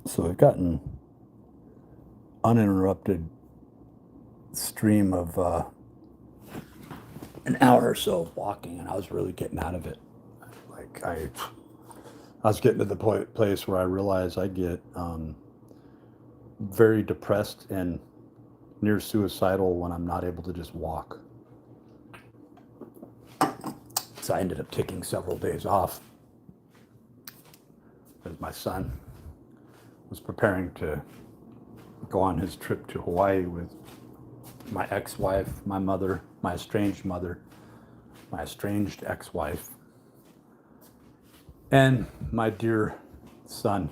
So I've gotten uninterrupted stream of an hour or so of walking, and I was really getting out of it. Like I was getting to the place where I realized I get very depressed and near suicidal when I'm not able to just walk. So I ended up taking several days off as my son was preparing to go on his trip to Hawaii with my ex-wife, my mother, my estranged ex-wife, and my dear son,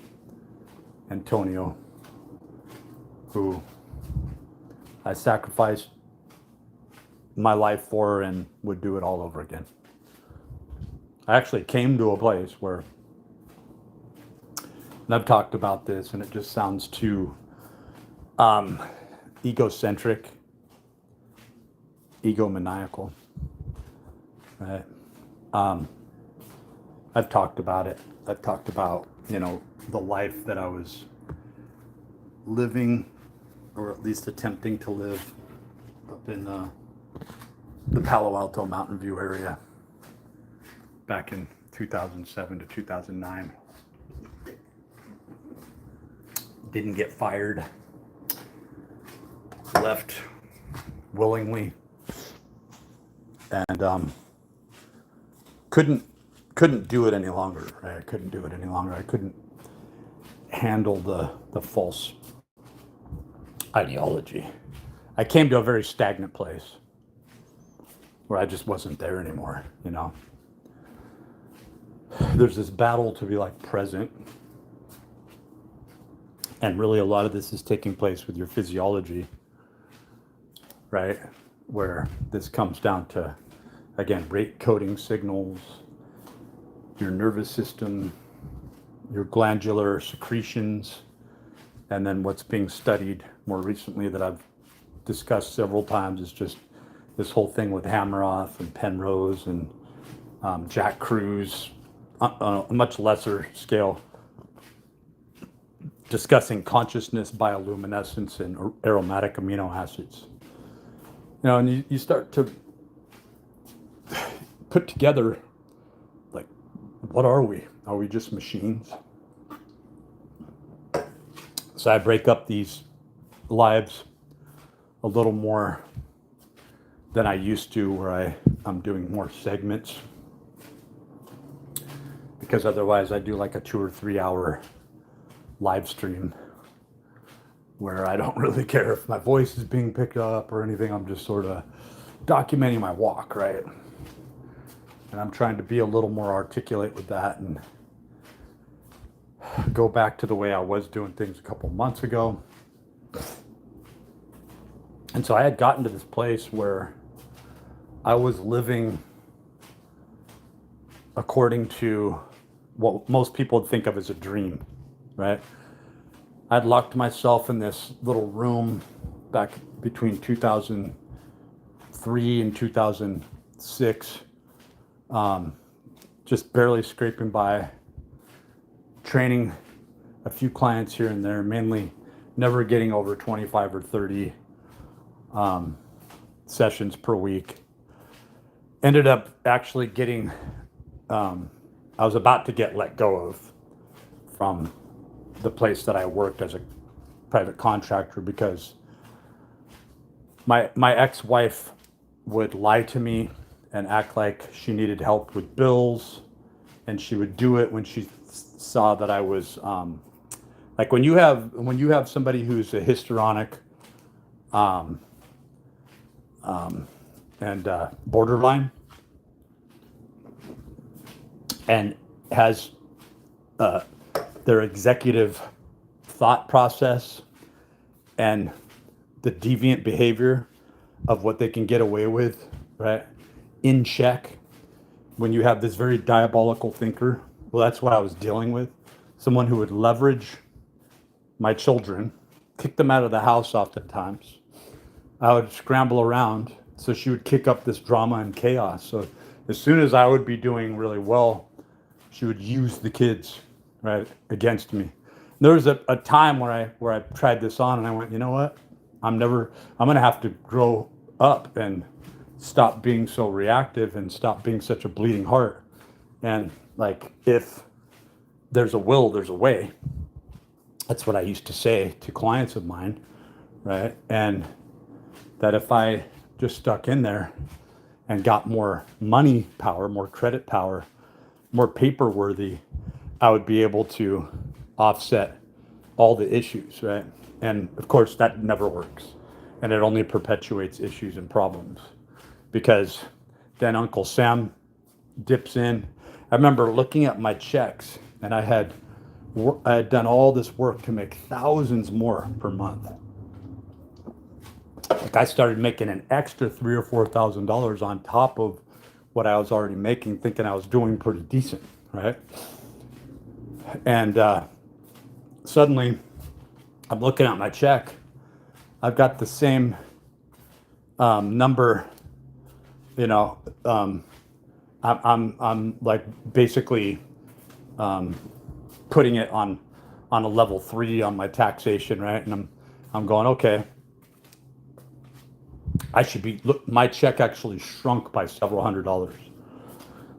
Antonio, who I sacrificed my life for and would do it all over again. I actually came to a place where, and I've talked about this, and it just sounds too egocentric, egomaniacal, right? I've talked about it. I've talked about, the life that I was living, or at least attempting to live, up in the Palo Alto Mountain View area back in 2007 to 2009. Didn't get fired. Left willingly. And couldn't do it any longer. Right? I couldn't do it any longer. I couldn't handle the false ideology. I came to a very stagnant place where I just wasn't there anymore, There's this battle to be like present. And really a lot of this is taking place with your physiology, right? Where this comes down to, again, rate coding signals, your nervous system, your glandular secretions, and then what's being studied more recently that I've discussed several times is just this whole thing with Hameroff and Penrose and Jack Kruse on a much lesser scale, discussing consciousness, bioluminescence, and aromatic amino acids. And you start to put together, like, what are we? Are we just machines? So I break up these lives a little more than I used to, where I'm doing more segments. Because otherwise I do like a 2 or 3 hour live stream where I don't really care if my voice is being picked up or anything. I'm just sort of documenting my walk, right? And I'm trying to be a little more articulate with that and go back to the way I was doing things a couple months ago. And so I had gotten to this place where I was living according to what most people would think of as a dream, right? I'd locked myself in this little room back between 2003 and 2006, just barely scraping by, training a few clients here and there, mainly never getting over 25 or 30 sessions per week. Ended up actually getting, I was about to get let go of from the place that I worked as a private contractor because my ex-wife would lie to me and act like she needed help with bills, and she would do it when she saw that I was like when you have somebody who's a histrionic and borderline and has their executive thought process and the deviant behavior of what they can get away with, right, in check. When you have this very diabolical thinker, well, that's what I was dealing with. Someone who would leverage my children, kick them out of the house oftentimes. I would scramble around, so she would kick up this drama and chaos. So as soon as I would be doing really well, she would use the kids, right, against me. There was a time where I tried this on and I went, you know what? I'm going to have to grow up and stop being so reactive and stop being such a bleeding heart. And like, if there's a will, there's a way. That's what I used to say to clients of mine, right? And that if I just stuck in there and got more money power, more credit power, more paper worthy, I would be able to offset all the issues, right? And of course, that never works. And it only perpetuates issues and problems, because then Uncle Sam dips in. I remember looking at my checks, and I had done all this work to make thousands more per month. Like, I started making an extra $3,000 or $4,000 on top of what I was already making, thinking I was doing pretty decent, right? And suddenly, I'm looking at my check. I've got the same number, you know. I'm like basically putting it on a level 3 on my taxation, right? And I'm going, okay, I should be. Look, my check actually shrunk by several $100s.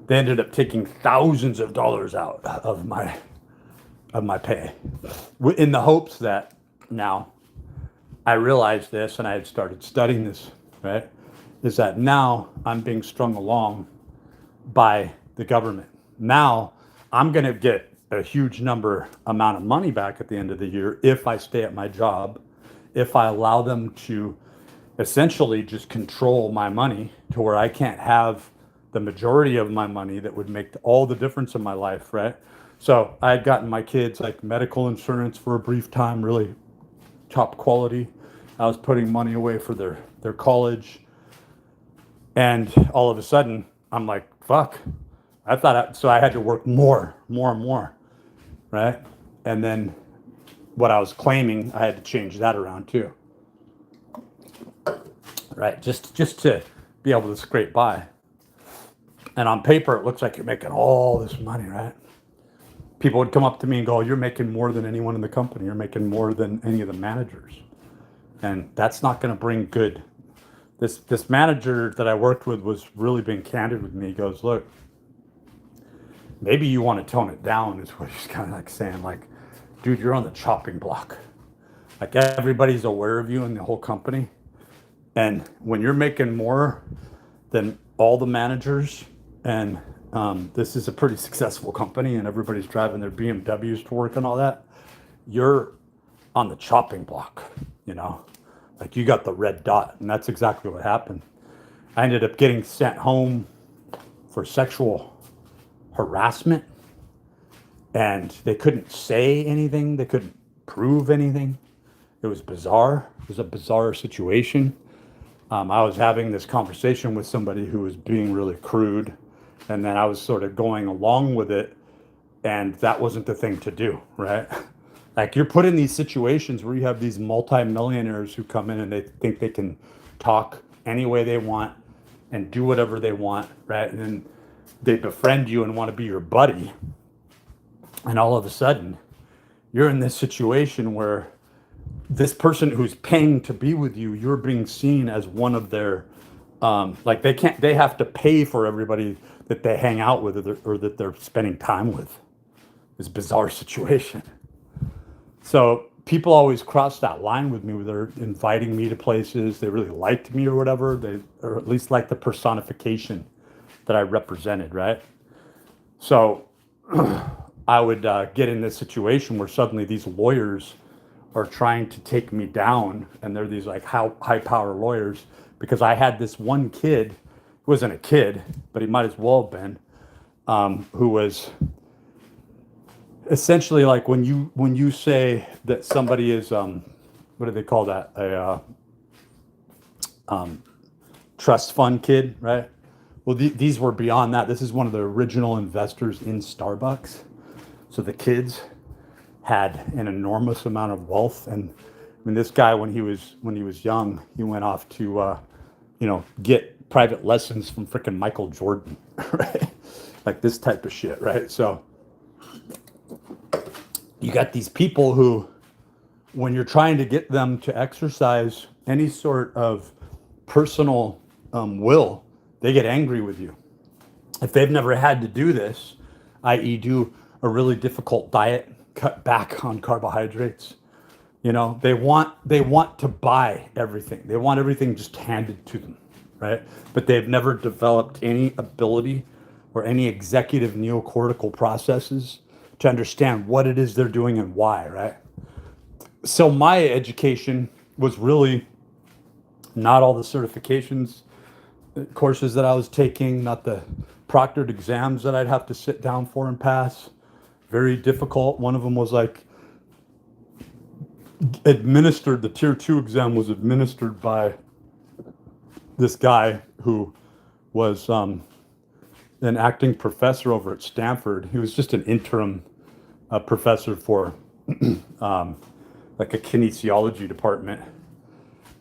They ended up taking thousands of dollars out of my pay, in the hopes that now I realized this, and I had started studying this, right? Is that now I'm being strung along by the government. Now I'm going to get a huge amount of money back at the end of the year if I stay at my job, if I allow them to essentially just control my money to where I can't have the majority of my money that would make all the difference in my life, right? So I had gotten my kids like medical insurance for a brief time, really top quality. I was putting money away for their college. And all of a sudden, I'm like, fuck. So I had to work more and more, right? And then what I was claiming, I had to change that around too, right? Just to be able to scrape by. And on paper, it looks like you're making all this money, right? People would come up to me and go, you're making more than anyone in the company. You're making more than any of the managers. And that's not going to bring good. This manager that I worked with was really being candid with me. He goes, look, maybe you want to tone it down, is what he's kind of like saying. Like, dude, you're on the chopping block. Like, everybody's aware of you in the whole company. And when you're making more than all the managers, and this is a pretty successful company and everybody's driving their BMWs to work and all that, you're on the chopping block, you know? Like, you got the red dot, and that's exactly what happened. I ended up getting sent home for sexual harassment, and they couldn't say anything. They couldn't prove anything. It was bizarre. It was a bizarre situation. I was having this conversation with somebody who was being really crude, and then I was sort of going along with it, and that wasn't the thing to do, right? Like, you're put in these situations where you have these multimillionaires who come in and they think they can talk any way they want and do whatever they want, right? And then they befriend you and want to be your buddy. And all of a sudden, you're in this situation where this person who's paying to be with you, you're being seen as one of their, like, they have to pay for everybody that they hang out with or that they're spending time with. This bizarre situation. So people always cross that line with me where they're inviting me to places. They really liked me or whatever. Or at least like the personification that I represented, right? So I would get in this situation where suddenly these lawyers are trying to take me down, and they're these like high power lawyers, because I had this one kid, who wasn't a kid, but he might as well have been, who was essentially like, when you say that somebody is what do they call that, a trust fund kid, right? Well, these were beyond that. This is one of the original investors in Starbucks. So the kids had an enormous amount of wealth, and I mean, this guy, when he was young, he went off to get private lessons from freaking Michael Jordan, right? Like this type of shit, right? So you got these people who, when you're trying to get them to exercise any sort of personal will, they get angry with you. If they've never had to do this, i.e., do a really difficult diet, cut back on carbohydrates, they want to buy everything. They want everything just handed to them, right? But they've never developed any ability or any executive neocortical processes to understand what it is they're doing and why, right? So my education was really not all the certifications, courses that I was taking, not the proctored exams that I'd have to sit down for and pass. Very difficult. One of them was like administered, the tier 2 exam was administered by this guy who was an acting professor over at Stanford. He was just an interim professor for like a kinesiology department.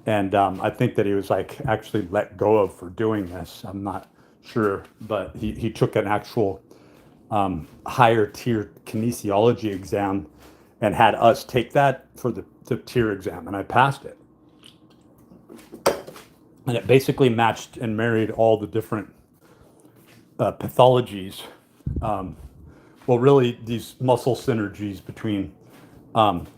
And I think that he was like actually let go of for doing this. I'm not sure, but he took an actual higher tier kinesiology exam and had us take that for the tier exam, and I passed it. And it basically matched and married all the different pathologies. Well, really these muscle synergies between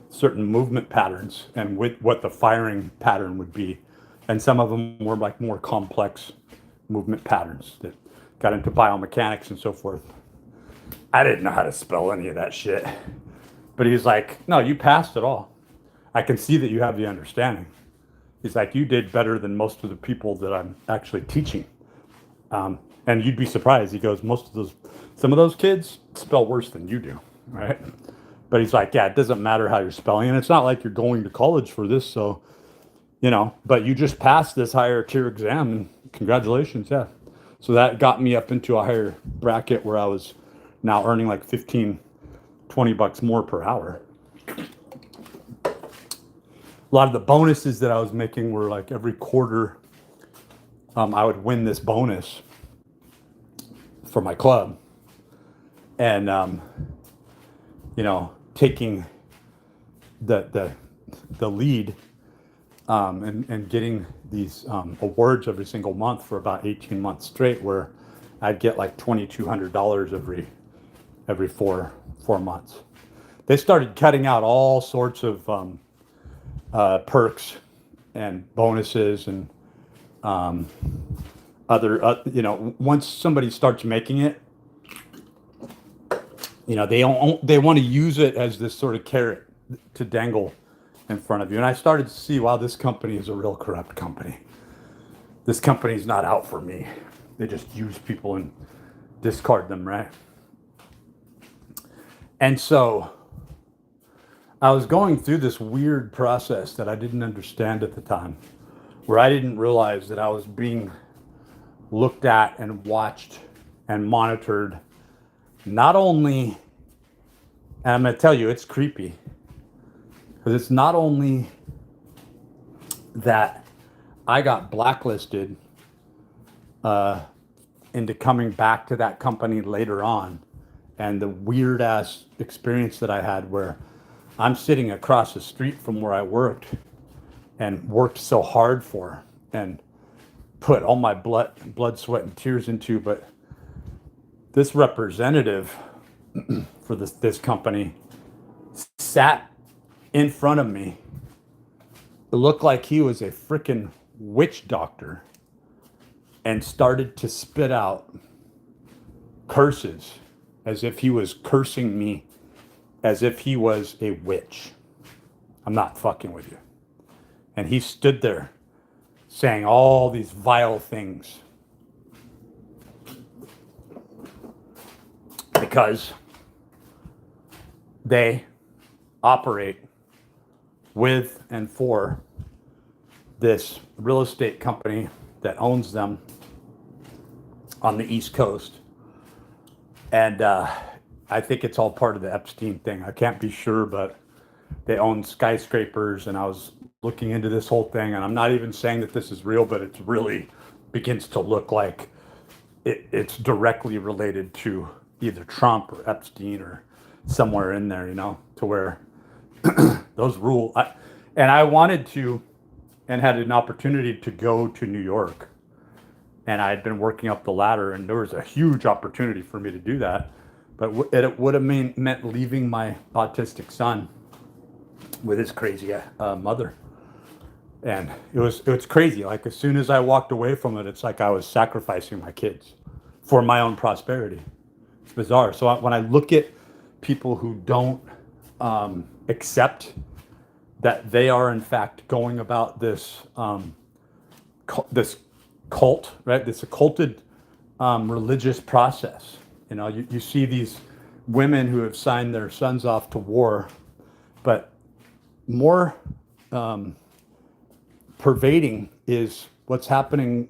certain movement patterns and with what the firing pattern would be. And some of them were like more complex movement patterns that got into biomechanics and so forth. I didn't know how to spell any of that shit. But he's like, no, you passed it all. I can see that you have the understanding. He's like, you did better than most of the people that I'm actually teaching. And you'd be surprised. He goes, some of those kids spell worse than you do, right? But he's like, yeah, it doesn't matter how you're spelling. And it's not like you're going to college for this. So, but you just passed this higher tier exam and congratulations. Yeah. So that got me up into a higher bracket where I was now earning like $15-20 more per hour. A lot of the bonuses that I was making were like every quarter, I would win this bonus for my club. And, taking the lead and getting these awards every single month for about 18 months straight, where I'd get like $2,200 every four months. They started cutting out all sorts of perks and bonuses and other, once somebody starts making it, they want to use it as this sort of carrot to dangle in front of you. And I started to see, wow, this company is a real corrupt company. This company's not out for me. They just use people and discard them, right? And so I was going through this weird process that I didn't understand at the time, where I didn't realize that I was being looked at and watched and monitored. Not only, and I'm going to tell you, it's creepy, because it's not only that I got blacklisted into coming back to that company later on, and the weird ass experience that I had where I'm sitting across the street from where I worked and worked so hard for and put all my blood, sweat, and tears into, but this representative for this company sat in front of me. It looked like he was a freaking witch doctor and started to spit out curses as if he was cursing me, as if he was a witch. I'm not fucking with you. And he stood there saying all these vile things because they operate with and for this real estate company that owns them on the East Coast. And I think it's all part of the Epstein thing. I can't be sure, but they own skyscrapers, and I was looking into this whole thing, and I'm not even saying that this is real, but it really begins to look like it's directly related to either Trump or Epstein or somewhere in there, to where those rule. And I wanted to, and had an opportunity to go to New York. And I had been working up the ladder, and there was a huge opportunity for me to do that. But it would have meant leaving my autistic son with his crazy mother. And it was crazy. Like, as soon as I walked away from it, it's like I was sacrificing my kids for my own prosperity. It's bizarre. So when I look at people who don't accept that they are in fact going about this this cult, right? This occulted religious process. You see these women who have signed their sons off to war, but more pervading is what's happening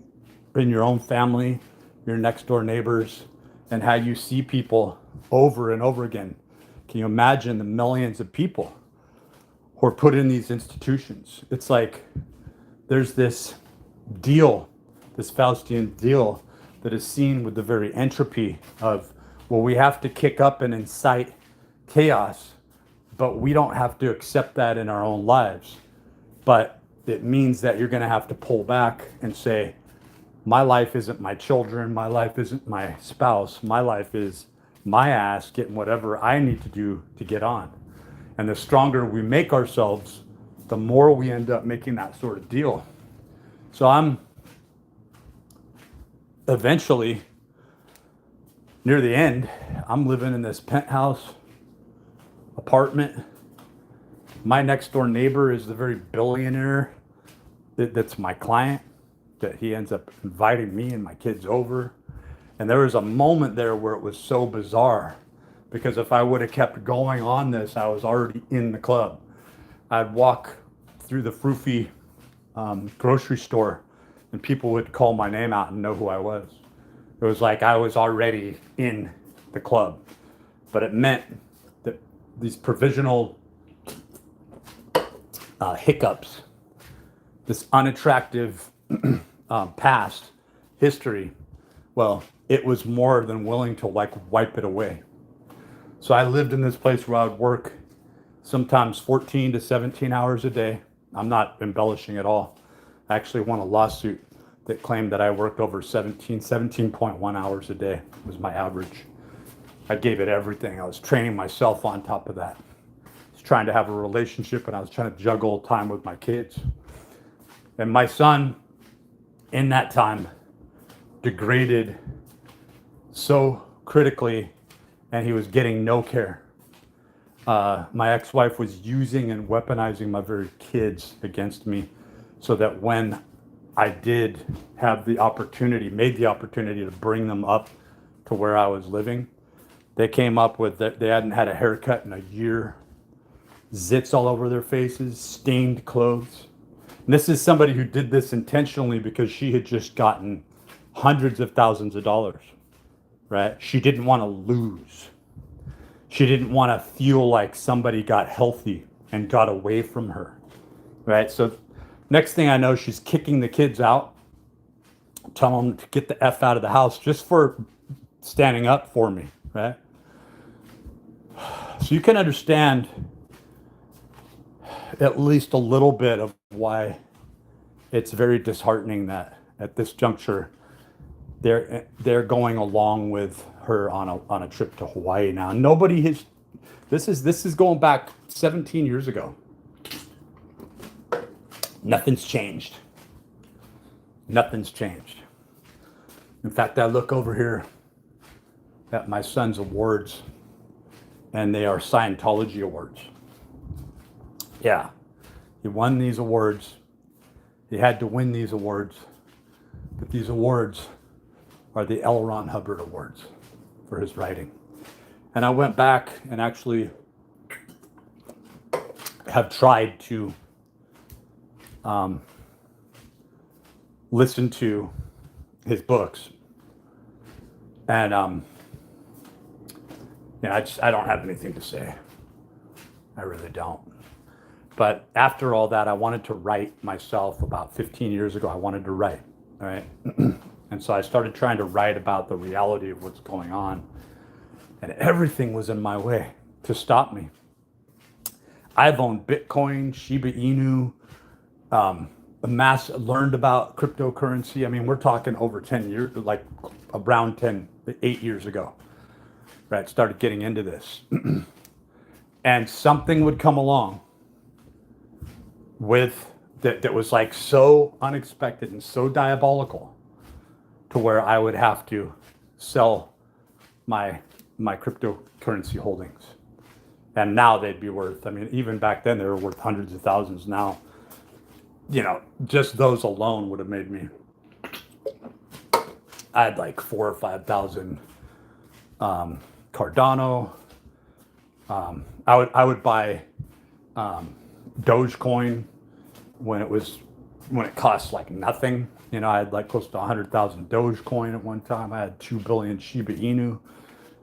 in your own family, your next door neighbors, and how you see people over and over again. Can you imagine the millions of people who are put in these institutions? It's like there's this deal, this Faustian deal, that is seen with the very entropy of, well, we have to kick up and incite chaos, but we don't have to accept that in our own lives. But it means that you're going to have to pull back and say, my life isn't my children, my life isn't my spouse, my life is my ass getting whatever I need to do to get on. And the stronger we make ourselves, the more we end up making that sort of deal. So I'm eventually, near the end, I'm living in this penthouse apartment. My next door neighbor is the very billionaire that's my client, that he ends up inviting me and my kids over. And there was a moment there where it was so bizarre, because if I would have kept going on this, I was already in the club. I'd walk through the Froofy grocery store, and people would call my name out and know who I was. It was like I was already in the club. But it meant that these provisional hiccups, this unattractive past history, well, it was more than willing to wipe it away. So I lived in this place where I would work sometimes 14 to 17 hours a day. I'm not embellishing at all. I actually won a lawsuit that claimed that I worked over 17.1 hours a day was my average. I gave it everything. I was training myself on top of that. I was trying to have a relationship, and I was trying to juggle time with my kids. And my son, in that time, degraded so critically, and he was getting no care. My ex-wife was using and weaponizing my very kids against me, so that when I did have the opportunity, made the opportunity to bring them up to where I was living, they came up with that they hadn't had a haircut in a year, zits all over their faces, stained clothes. And this is somebody who did this intentionally because she had just gotten hundreds of thousands of dollars, right? She didn't want to lose. She didn't want to feel like somebody got healthy and got away from her, right? So next thing I know, she's kicking the kids out, telling them to get the F out of the house just for standing up for me, right? So you can understand at least a little bit of why it's very disheartening that at this juncture they're going along with her on a trip to Hawaii. Now nobody has. This is going back 17 years ago. Nothing's changed. Nothing's changed. In fact, I look over here at my son's awards, and they are Scientology awards. Yeah, he won these awards. He had to win these awards, but these awards are the 𝕯𝖒𝖕𝖕𝖘 Awards for his writing. And I went back and actually have tried to listen to his books, and I don't have anything to say. I really don't. But after all that, I wanted to write myself. About 15 years ago, I wanted to write, all right? And so I started trying to write about the reality of what's going on, and everything was in my way. to stop me. I've owned Bitcoin, Shiba Inu, learned about cryptocurrency. I mean, we're talking over 10 years, like around 8 years ago, right? Started getting into this. And something would come along with that was like so unexpected and so diabolical to where I would have to sell my cryptocurrency holdings. And now they'd be worth, I mean, even back then they were worth hundreds of thousands. Now, you know, just those alone would have made me, I had like 4,000 or 5,000 Cardano. I would buy Dogecoin when it cost like nothing. You know, I had like close to 100,000 Dogecoin at one time. I had 2 billion Shiba Inu.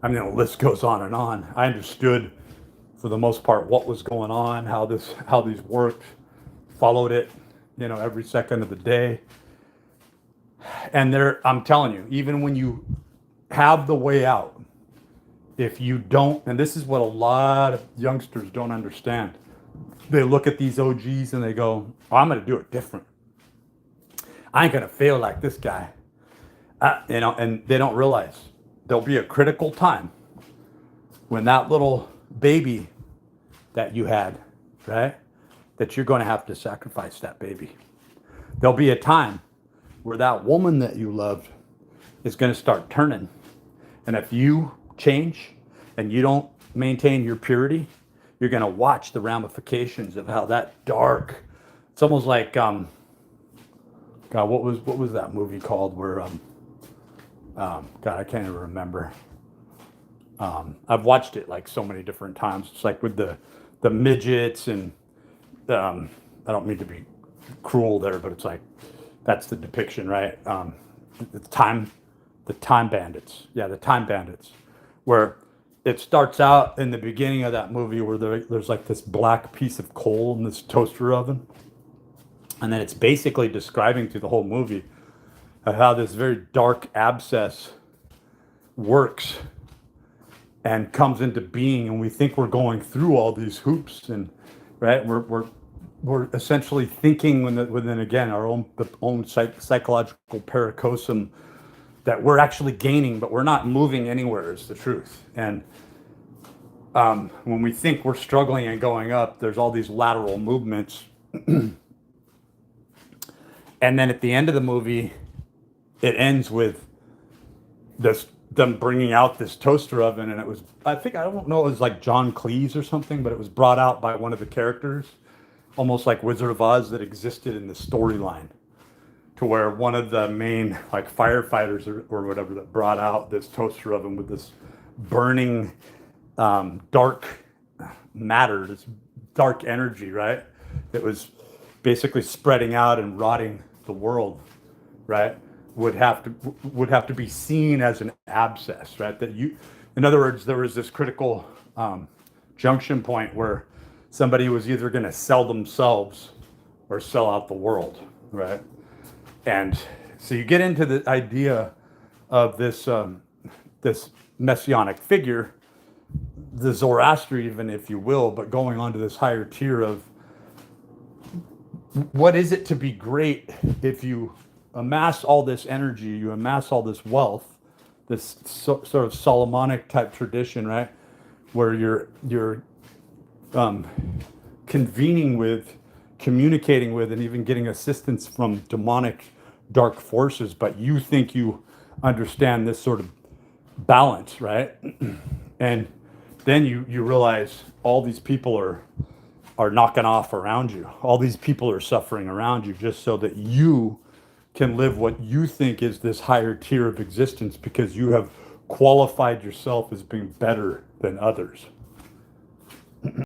I mean, the list goes on and on. I understood for the most part what was going on, how these worked, followed it, you know, every second of the day. And I'm telling you, even when you have the way out, if you don't, and this is what a lot of youngsters don't understand, they look at these OGs and they go, oh, I'm going to do it different. I ain't going to fail like this guy. You know, and they don't realize there'll be a critical time when that little baby that you had, right, that you're going to have to sacrifice that baby. There'll be a time where that woman that you loved is going to start turning. And if you change and you don't maintain your purity, you're going to watch the ramifications of how that dark, it's almost like, God, what was that movie called where, God, I can't even remember. I've watched it like so many different times. It's like with the midgets and, I don't mean to be cruel there, but it's like, that's the depiction, right? The time bandits. Yeah, the time bandits, where it starts out in the beginning of that movie where there's like this black piece of coal in this toaster oven. And then it's basically describing through the whole movie how this very dark abscess works and comes into being. And we think we're going through all these hoops, and right, we're essentially thinking within again our own psychological paracosm that we're actually gaining, but we're not moving anywhere, is the truth. And when we think we're struggling and going up, there's all these lateral movements. And then at the end of the movie, it ends with them bringing out this toaster oven, and it was, I don't know, it was like John Cleese or something, but it was brought out by one of the characters, almost like Wizard of Oz, that existed in the storyline, to where one of the main like firefighters or whatever that brought out this toaster oven with this burning dark matter, this dark energy, right? That was basically spreading out and rotting the world, right? Would have to be seen as an abscess, right? In other words, there was this critical junction point where somebody was either going to sell themselves or sell out the world, right? And so you get into the idea of this this messianic figure, the Zoroaster, even if you will, but going on to this higher tier of what is it to be great if you amass all this energy, you amass all this wealth, this sort of Solomonic type tradition, right? Where you're convening with, communicating with, and even getting assistance from demonic dark forces, but you think you understand this sort of balance, right? And then you realize all these people are knocking off around you. All these people are suffering around you just so that you can live what you think is this higher tier of existence, because you have qualified yourself as being better than others.